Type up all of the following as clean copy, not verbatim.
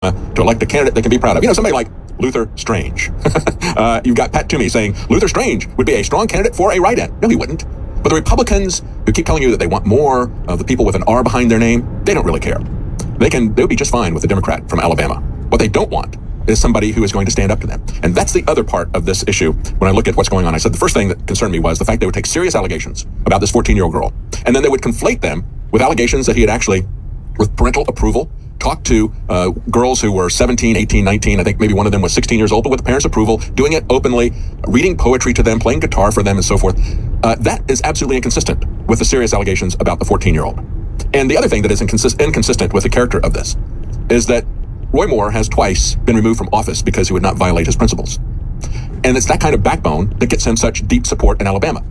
to elect a candidate they can be proud of. You know, somebody like Luther Strange. You've got Pat Toomey saying Luther Strange would be a strong candidate for a write-in. No, he wouldn't. But the Republicans who keep telling you that they want more of the people with an R behind their name, they don't really care. They would be just fine with a Democrat from Alabama. What they don't want is somebody who is going to stand up to them. And that's the other part of this issue. When I look at what's going on, I said the first thing that concerned me was the fact they would take serious allegations about this 14-year-old girl, and then they would conflate them with allegations that he had actually, with parental approval, talked to girls who were 17, 18, 19. I think maybe one of them was 16 years old, but with the parents' approval, doing it openly, reading poetry to them, playing guitar for them, and so forth. That is absolutely inconsistent with the serious allegations about the 14-year-old. And the other thing that is inconsistent with the character of this is that Roy Moore has twice been removed from office because he would not violate his principles. And it's that kind of backbone that gets him such deep support in Alabama.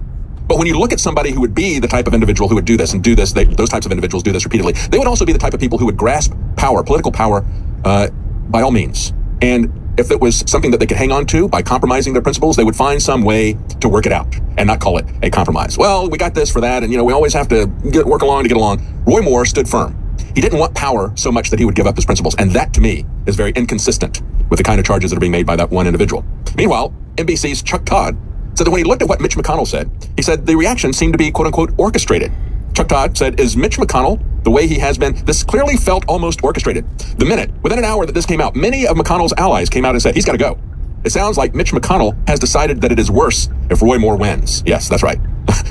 But when you look at somebody who would be the type of individual who would do this and do this, those types of individuals do this repeatedly, they would also be the type of people who would grasp power, political power, by all means. And if it was something that they could hang on to by compromising their principles, they would find some way to work it out and not call it a compromise. Well, we got this for that, and we always have to work along to get along. Roy Moore stood firm. He didn't want power so much that he would give up his principles. And that, to me, is very inconsistent with the kind of charges that are being made by that one individual. Meanwhile, NBC's Chuck Todd said that when he looked at what Mitch McConnell said, he said the reaction seemed to be, quote unquote, orchestrated. Chuck Todd said, is Mitch McConnell the way he has been? This clearly felt almost orchestrated. The minute, within an hour that this came out, many of McConnell's allies came out and said, he's got to go. It sounds like Mitch McConnell has decided that it is worse if Roy Moore wins. Yes, that's right.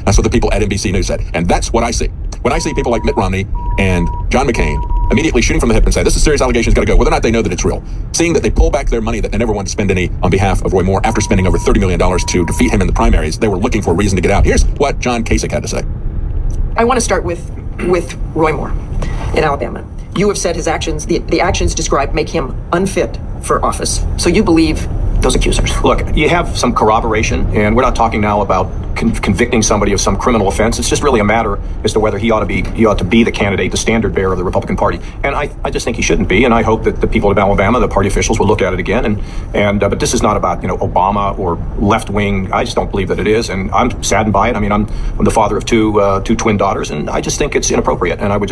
That's what the people at NBC News said. And that's what I see. When I see people like Mitt Romney and John McCain immediately shooting from the hip and say, this is serious allegations, got to go, whether or not they know that it's real. Seeing that they pull back their money that they never wanted to spend any on behalf of Roy Moore after spending over $30 million to defeat him in the primaries, they were looking for a reason to get out. Here's what John Kasich had to say. I want to start with Roy Moore in Alabama. You have said his actions, the actions described, make him unfit for office. So you believe those accusers? Look, you have some corroboration, and we're not talking now about convicting somebody of some criminal offense. It's just really a matter as to whether he ought to be the candidate, the standard bearer of the Republican Party. And I just think he shouldn't be, and I hope that the people of Alabama, the party officials, will look at it again. But this is not about Obama or left wing. I just don't believe that it is, and I'm saddened by it. I mean, I'm the father of two twin daughters, and I just think it's inappropriate. And I would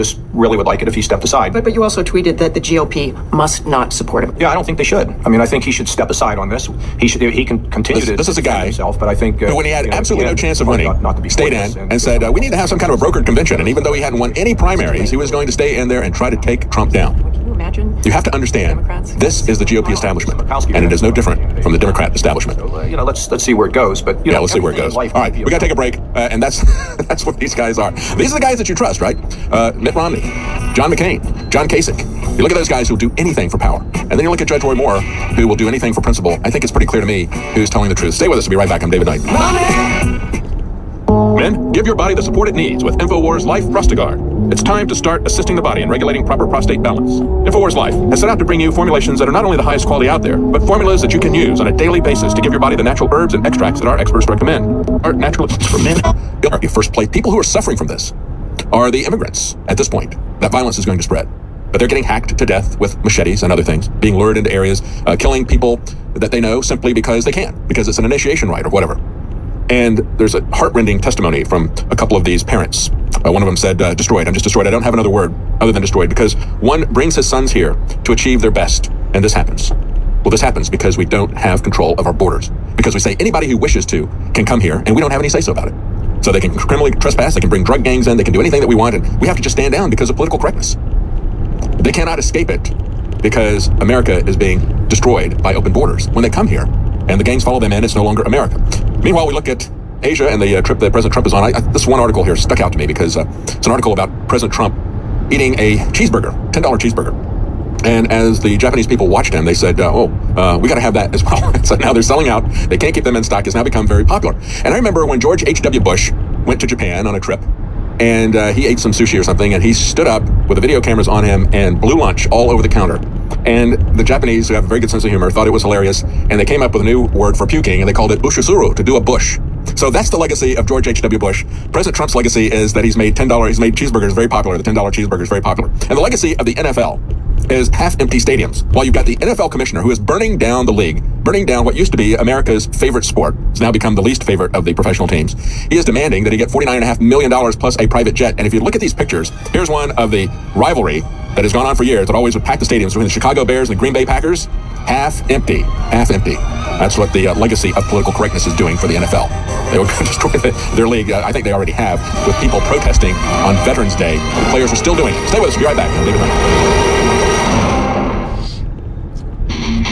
like it if he stepped aside. But you also tweeted that the GOP must not support him. Yeah, I don't think they should. I mean, I think he should step aside on this. He can continue to this is a guy himself, but I think when he had absolutely no chance of winning, stayed in and said we need to have some kind of a brokered convention. And even though he hadn't won any primaries, he was going to stay in there and try to take Trump down. Can you imagine? You have to understand, this is the GOP establishment, and it is no different from the Democrat establishment. So, let's see where it goes. But let's see where it goes. All right, we got to take a break, and that's what these guys are. These are the guys that you trust, right? Mitt Romney, John McCain, John Kasich. You look at those guys who will do anything for power, and then you look at Judge Roy Moore, who will do anything for principle. I think it's pretty clear to me who's telling the truth. Stay with us. We'll be right back. I'm David Knight. Men, give your body the support it needs with InfoWars Life Prostagard. It's time to start assisting the body in regulating proper prostate balance. InfoWars Life has set out to bring you formulations that are not only the highest quality out there, but formulas that you can use on a daily basis to give your body the natural herbs and extracts that our experts recommend. Our naturalists for men. You first place. People who are suffering from this are the immigrants at this point. That violence is going to spread. But they're getting hacked to death with machetes and other things, being lured into areas, killing people that they know simply because they can, because it's an initiation rite or whatever. And there's a heartrending testimony from a couple of these parents. One of them said, destroyed. I'm just destroyed. I don't have another word other than destroyed, because one brings his sons here to achieve their best, and this happens. Well, this happens because we don't have control of our borders, because we say anybody who wishes to can come here, and we don't have any say-so about it. So they can criminally trespass, they can bring drug gangs in, they can do anything that we want, and we have to just stand down because of political correctness. They cannot escape it because America is being destroyed by open borders. When they come here and the gangs follow them in, it's no longer America. Meanwhile, we look at Asia and the trip that President Trump is on. This one article here stuck out to me because it's an article about President Trump eating a cheeseburger, $10 cheeseburger. And as the Japanese people watched him, they said, we got to have that as well. So now they're selling out. They can't keep them in stock. It's now become very popular. And I remember when George H.W. Bush went to Japan on a trip, and he ate some sushi or something, and he stood up with the video cameras on him and blew lunch all over the counter. And the Japanese, who have a very good sense of humor, thought it was hilarious, and they came up with a new word for puking, and they called it bushusuru, to do a bush. So that's the legacy of George H.W. Bush. President Trump's legacy is that he's made cheeseburgers very popular. The $10 cheeseburger is very popular. And the legacy of the NFL is half-empty stadiums. While you've got the NFL commissioner who is burning down the league, burning down what used to be America's favorite sport. It's now become the least favorite of the professional teams. He is demanding that he get $49.5 million plus a private jet. And if you look at these pictures, here's one of the rivalry that has gone on for years, that always would pack the stadiums between the Chicago Bears and the Green Bay Packers, half empty. Half empty. That's what the legacy of political correctness is doing for the NFL. They will destroy their league. I think they already have, with people protesting on Veterans Day. The players are still doing it. Stay with us. We'll be right back. David Knight.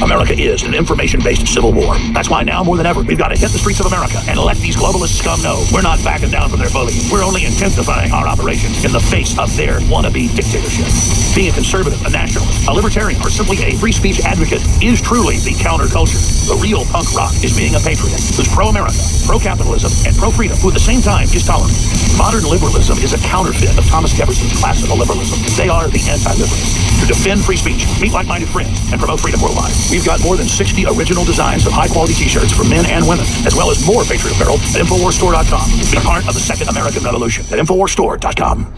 America is an information-based civil war. That's why now more than ever, we've got to hit the streets of America and let these globalist scum know we're not backing down from their bullying. We're only intensifying our operations in the face of their wannabe dictatorship. Being a conservative, a nationalist, a libertarian, or simply a free speech advocate is truly the counterculture. The real punk rock is being a patriot who's pro-America, pro-capitalism, and pro-freedom, who at the same time is tolerant. Modern liberalism is a counterfeit of Thomas Jefferson's classical liberalism. They are the anti-liberalists. To defend free speech, meet like-minded friends, and promote freedom worldwide. We've got more than 60 original designs of high-quality t-shirts for men and women, as well as more Patriot apparel at InfoWarsStore.com. Be part of the Second American Revolution at InfoWarsStore.com.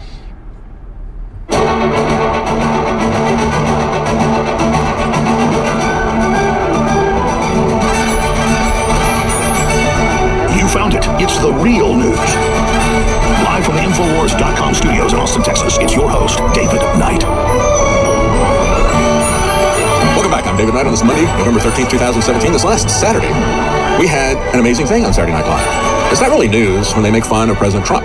You found it. It's the real news. Live from the InfoWars.com studios in Austin, Texas, it's your host, David Knight. Welcome back. I'm David Knight on this Monday, November 13th, 2017. This last Saturday, we had an amazing thing on Saturday Night Live. It's not really news when they make fun of President Trump,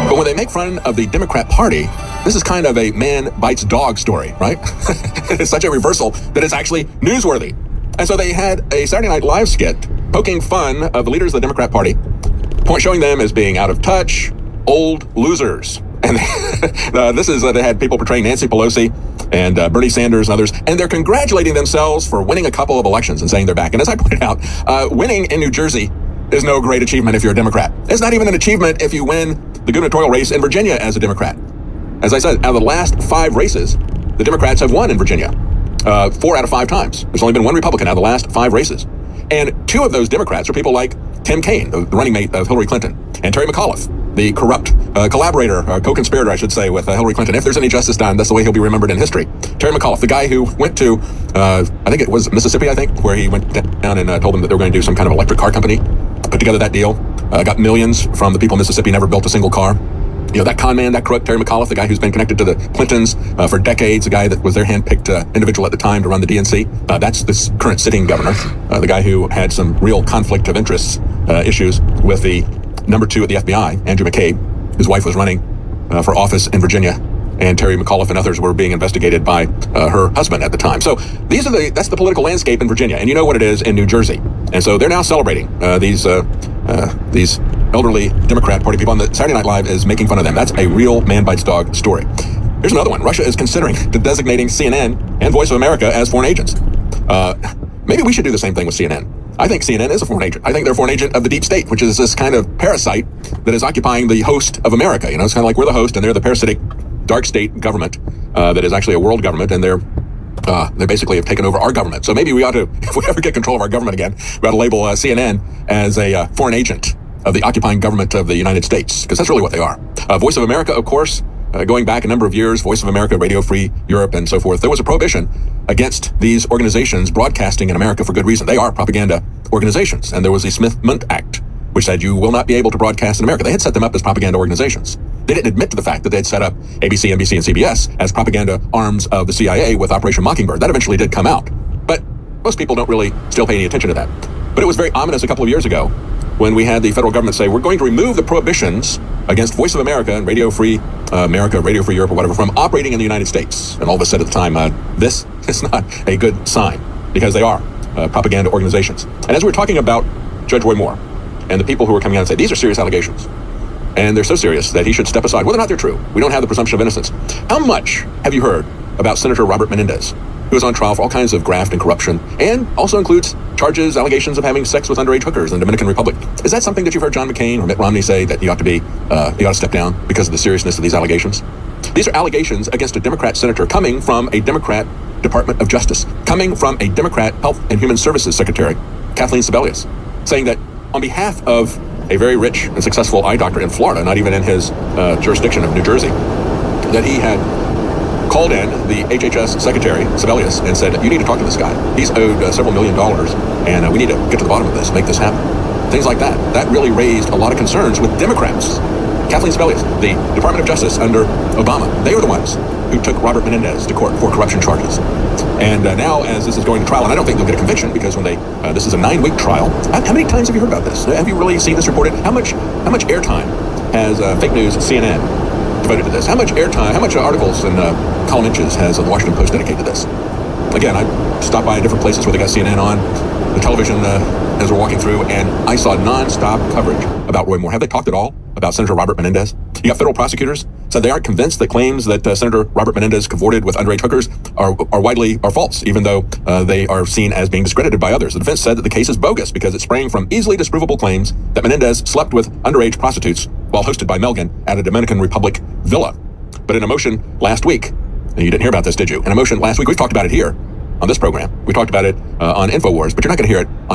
but when they make fun of the Democrat Party, this is kind of a man bites dog story, right? It's such a reversal that it's actually newsworthy. And so they had a Saturday Night Live skit poking fun of the leaders of the Democrat Party, showing them as being out of touch, old losers. And they had people portraying Nancy Pelosi and Bernie Sanders and others, and they're congratulating themselves for winning a couple of elections and saying they're back. And as I pointed out, winning in New Jersey is no great achievement if you're a Democrat. It's not even an achievement if you win the gubernatorial race in Virginia as a Democrat. As I said, out of the last 5 races, the Democrats have won in Virginia 4 out of 5 times. There's only been 1 Republican out of the last 5 races. And 2 of those Democrats are people like Tim Kaine, the running mate of Hillary Clinton, and Terry McAuliffe, the corrupt collaborator, co-conspirator, I should say, with Hillary Clinton. If there's any justice done, that's the way he'll be remembered in history. Terry McAuliffe, the guy who went to, I think it was Mississippi, where he went down and told them that they were going to do some kind of electric car company, put together that deal, got millions from the people in Mississippi, never built a single car. You know, that con man, that crook, Terry McAuliffe, the guy who's been connected to the Clintons for decades, the guy that was their hand-picked individual at the time to run the DNC. That's this current sitting governor, the guy who had some real conflict of interests issues with the number 2 at the FBI, Andrew McCabe. His wife was running for office in Virginia, and Terry McAuliffe and others were being investigated by her husband at the time. So that's the political landscape in Virginia, and you know what it is in New Jersey. And so they're now celebrating these elderly Democrat Party people, and the Saturday Night Live is making fun of them. That's a real man bites dog story. Here's another one. Russia is considering designating CNN and Voice of America as foreign agents. Maybe we should do the same thing with CNN. I think CNN is a foreign agent. I think they're a foreign agent of the deep state, which is this kind of parasite that is occupying the host of America. You know, it's kind of like we're the host and they're the parasitic dark state government that is actually a world government, and they basically have taken over our government. So maybe we ought to, if we ever get control of our government again, we ought to label CNN as a foreign agent of the occupying government of the United States, because that's really what they are. Voice of America, of course, going back a number of years, Voice of America, Radio Free Europe, and so forth, there was a prohibition against these organizations broadcasting in America for good reason. They are propaganda organizations, and there was the Smith-Mundt Act, which said you will not be able to broadcast in America. They had set them up as propaganda organizations. They didn't admit to the fact that they had set up ABC, NBC, and CBS as propaganda arms of the CIA with Operation Mockingbird. That eventually did come out, but most people don't really still pay any attention to that. But it was very ominous a couple of years ago when we had the federal government say, we're going to remove the prohibitions against Voice of America and Radio Free America, Radio Free Europe, or whatever, from operating in the United States. And all of us said at the time, this is not a good sign, because they are propaganda organizations. And as we're talking about Judge Roy Moore and the people who are coming out and say, these are serious allegations, and they're so serious that he should step aside, whether or not they're true. We don't have the presumption of innocence. How much have you heard about Senator Robert Menendez, who is on trial for all kinds of graft and corruption, and also includes charges, allegations of having sex with underage hookers in the Dominican Republic? Is that something that you've heard John McCain or Mitt Romney say, that he ought to step down because of the seriousness of these allegations? These are allegations against a Democrat senator coming from a Democrat Department of Justice, coming from a Democrat Health and Human Services Secretary, Kathleen Sebelius, saying that on behalf of a very rich and successful eye doctor in Florida, not even in his jurisdiction of New Jersey, that he had called in the HHS Secretary, Sebelius, and said, you need to talk to this guy. He's owed several $1 million, and we need to get to the bottom of this, make this happen. Things like that. That really raised a lot of concerns with Democrats Kathleen Sebelius, the Department of Justice under Obama, they are the ones who took Robert Menendez to court for corruption charges. And now, as this is going to trial, and I don't think they'll get a conviction because when this is a 9-week trial. How many times have you heard about this? Have you really seen this reported? How much airtime has fake news CNN devoted to this? How much airtime, how much articles and column inches has the Washington Post dedicated to this? Again, I stopped by different places where they got CNN on the television as we're walking through, and I saw nonstop coverage about Roy Moore. Have they talked at all about Senator Robert Menendez? You got federal prosecutors said they aren't convinced that claims that Senator Robert Menendez cavorted with underage hookers are false, even though they are seen as being discredited by others. The defense said that the case is bogus because it sprang from easily disprovable claims that Menendez slept with underage prostitutes while hosted by Melgen at a Dominican Republic villa. But in a motion last week, and you didn't hear about this, did you? In a motion last week, we've talked about it here on this program. We talked about it on InfoWars, but you're not going to hear it on